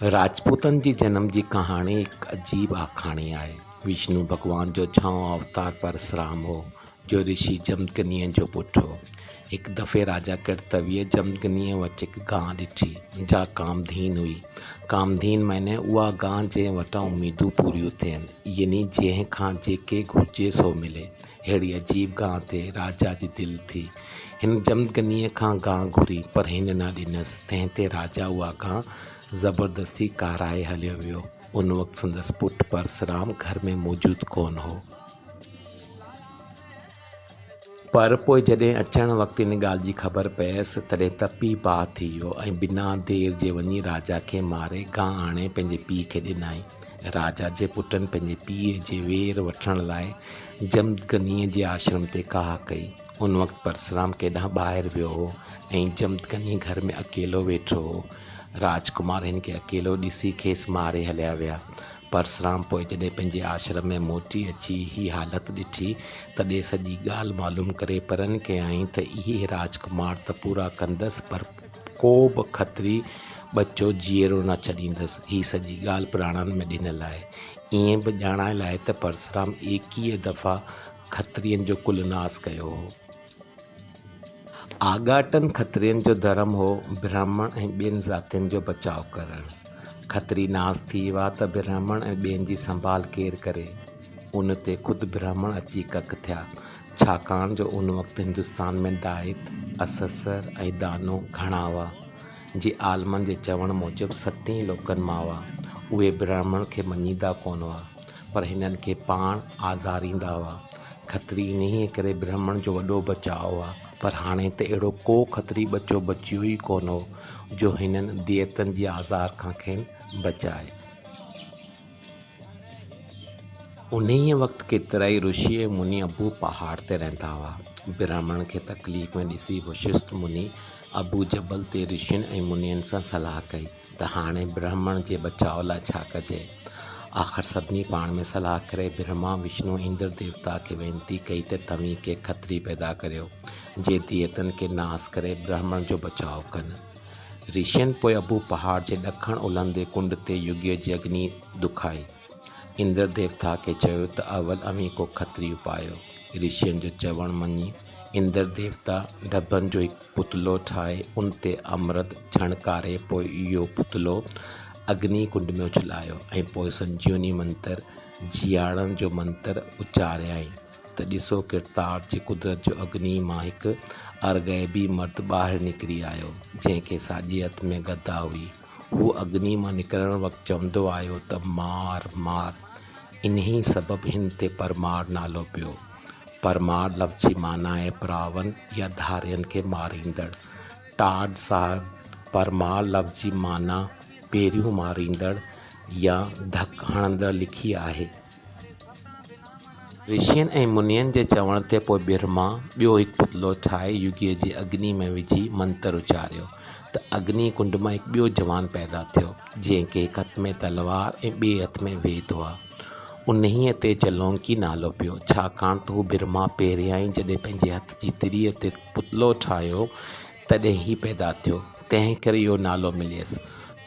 राजपूतन जी जन्म जी कहानी एक अजीब आखाणी आहे। विष्णु भगवान जो छहों अवतार परशुराम हो, जो ऋषि जमदग्नीअ जो पुटु हो। एक दफ़े राजा कर्तव्य जमदग्नीअ वटि हिकु गांइ ॾिठी जा कामधीन हुई। कामधीन माने उहा गांइ जंहिं वटां उमीदूं पूरियूं थियनि, यानी जंहिं खां जेके घुरिजे सो मिले। अहिड़ी अजीब गांइ ते राजा जी दिलि थी। हिन जमदग्नीअ खां गांइ घुरी पर हिन न ॾिनसि। तंहिं ते राजा उहा गांइ ज़बरदस्ती काराए हलियो वियो। उन वक़्तु संदसि पुटु परशुराम घर में मौजूदु कोन हो। पर पोइ जॾहिं अचण वक़्तु इन ॻाल्हि जी ख़बर पयसि तॾहिं त पीउ बाहि थी वियो ऐं बिना देरि जे वञी राजा खे मारे गांइ आणे पंहिंजे पीउ खे ॾिनाई। राजा जे पुटनि पंहिंजे पीउ जे वेर वठण लाइ जमदग्नीअ जे आश्रम ते काह कई। उन वक़्तु परशुराम केॾांहुं ॿाहिरि वियो हो ऐं जमदग्नी घर में अकेलो वेठो हो। राजकुमार हिन खे अकेलो ॾिसी खेसि मारे हलिया विया। परशुराम पोइ जॾहिं पंहिंजे आश्रम में मोटी अची हीअ हालति ॾिठी तॾहिं सॼी ॻाल्हि मालूम करे परनि कयाईं त इहे राजकुमार त पूरा कंदसि, पर को बि खत्री बचो जीअरो न छॾींदसि। हीअ सॼी ॻाल्हि पुराणनि में ॾिनल आहे। ईअं बि ॼाणायल आहे त परशुराम 21 दफ़ा खत्रियनि जो कुलनास कयो हो। आगाटन खत्रियनि जो धर्म हो ब्राह्मण ऐं ॿियनि ज़ातियुनि जो बचाव करणु। खत्री नास थी विया त ब्राह्मण ऐं ॿियनि जी संभाल केरु करे। उन ते ख़ुदि ब्राह्मण अची कक थिया, छाकाणि जो उन वक़्तु हिंदुस्तान में दाइत, अससर ऐं दानो घणा हुआ। जे आलमनि जे चवण मूजिबि 7 लोकनि मां हुआ। उहे ब्राह्मण खे मञींदा कोन हुआ, पर हिननि खे पाण आज़ारींदा हुआ। खत्री इन्हीअ करे ब्राह्मण जो वॾो बचाव हुआ, पर हाणे त अहिड़ो को खत्री बचो बचियो ई कोन हो जो हिननि दियतनि जी आज़ार खां खेनि बचाए। उन्हीअ वक़्तु केतिरा ई ऋषि ऐं मुनि अबू पहाड़ ते रहंदा हुआ। ब्राह्मण खे तकलीफ़ में ॾिसी वशिष्ठ मुनि अबू जबल ते ऋषियुनि ऐं मुनियुनि सां सलाह कई त हाणे ब्राह्मण जे बचाव लाइ छा कजे। आख़िर सभिनी पाण में सलाह करे ब्रह्मा विष्णु इंद्र देवता खे वेनिती कई त तव्हीं के खत्री पैदा करियो जे दियतनि खे नास करे ब्राह्मण जो बचाव कनि। ऋषियुनि पोइ अबू पहाड़ जे ॾखण उलंदे कुंड ते युग जी अग्नि दुखाई। इंद्र देवता खे चयो त अवल अव्हीं को खत्री उपायो। ऋषियुनि जो चवणु मञी इंद्र देवता ढबनि जो हिकु पुतलो ठाहे उन ते अमृत छणकारे पोइ इहो पुतलो अग्नि कुंड में उछलायो ऐं पोइ संजीवनी मंत्र जियाणनि जो मंत्र उचारियाई त ॾिसो किरतार जी कुदरत जो अग्नि मां हिकु अरगैबी मर्द ॿाहिरि निकिरी आयो, जंहिंखे साॼे हथ में गदा हुई। हू अग्नि मां निकिरण वक़्तु चवंदो आयो त मार मार। इन्ही सबबु हिन ते परमार नालो पियो। परमार लफ़्ज़ जी माना आहे प्रावन या धारियनि खे मारींदड़। टाड साहिबु परमार लफ़्ज़ जी माना पेरियों मारींदड़ या धक हणंदड़ लिखी आहे। ऋषियुनि ऐं मुनियुनि जे चवण ते पोइ ब्रह्मा ॿियो हिकु पुतलो ठाहे युग जी अग्नि में विझी मंत्र उचारियो त अग्नि कुंड मां हिकु ॿियो जवान पैदा थियो, जंहिंखे हिकु हथ में तलवार ऐं ॿिए हथ में वेद हुआ। उन्हीअ ते जलौंकी नालो पियो, छाकाणि त हू ब्रह्मा पहिरियां ई जॾहिं पंहिंजे हथ जी तिरीअ ते पुतलो ठाहियो तॾहिं ई पैदा थियो, तंहिं करे इहो नालो मिलियसि।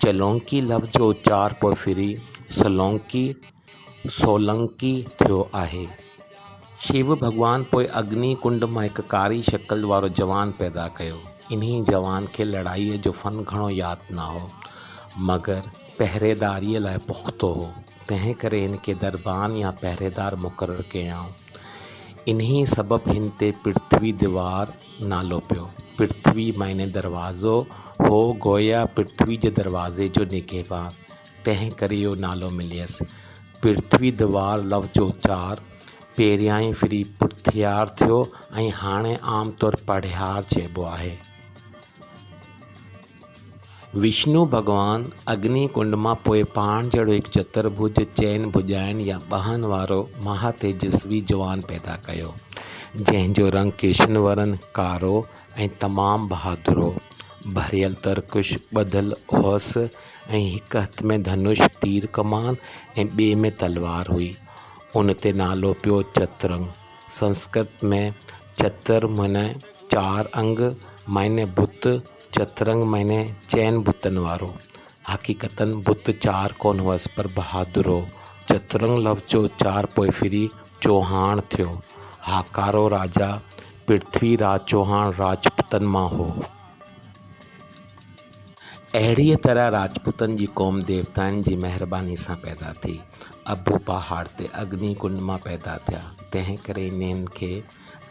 जलौंकी लफ़्ज़ जो उचार पोइ फिरी सोलंकी थियो आहे। शिव भॻवान पोइ अग्नि कुंड मां हिकु कारी शक्ल वारो जवान पैदा कयो। इन्ही जवान खे लड़ाईअ जो फ़न घणो यादि न हो, मगर पहरेदारीअ लाइ पुख़्तो हो, तंहिं करे हिन खे दरबान या पहरेदार मुक़ररु कयाऊं। इन्ही सबबु हिन ते पृथ्वी दीवार नालो पियो। पृथ्वी माने दरवाज़ो हो, गोया पृथ्वी जे दरवाज़े जो निगहबान, तंहिं करे इहो नालो मिलियसि। पृथ्वी दीवार लफ़्ज़ जो उचार पहिरियां ई फिरी पुरथियार थियो ऐं हाणे आमतौर पढ़ियार चइबो आहे। विष्णु भॻवान अग्नि कुंड मां पोइ पाण जहिड़ो हिकु चतुर्भुज चैन भुॼाइनि या ॿहनि वारो महातेजस्वी जवान पैदा कयो, जंहिंजो रंग कृष्ण वर्ण कारो ऐं तमामु बहादुर हो। भरियल तरकुश ॿधल हुअसि ऐं हिकु हथ में धनुष तीर कमान ऐं ॿिए में तलवार हुई। उन ते नालो पियो चतुरंग। संस्कृत में चतुर माने 4 अंग माने बुत, चतुरंग माने चैन बुतनि वारो। हक़ीक़तन बुत चार कोन हुअसि पर बहादुरो चतुरंग लफ़्ज़ो चार पोइ फिरी चौहान थियो। हाकारो राजा पृथ्वीराज चौहान राजपूतनि मां हो। अहिड़ीअ तरह राजपूतनि जी क़ौम देवताउनि जी महिरबानी सां पैदा थी। अबू पहाड़ ते अग्नि कुंड मां पैदा थिया। तंहिं करे इन्हनि खे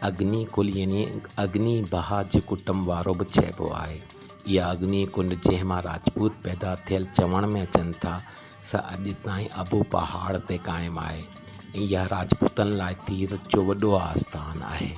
अग्नि कुल यानी अग्नि बहाज कुटुंब वारो बि चइबो आहे। इहा अग्नि कुंड जंहिं मां राजपूत पैदा थियल चवण में अचनि था, सा अॼु ताईं अबू पहाड़ ते क़ाइमु आहे। इहा राजपूतनि लाइ तीर्थ जो वॾो आस्थान आहे।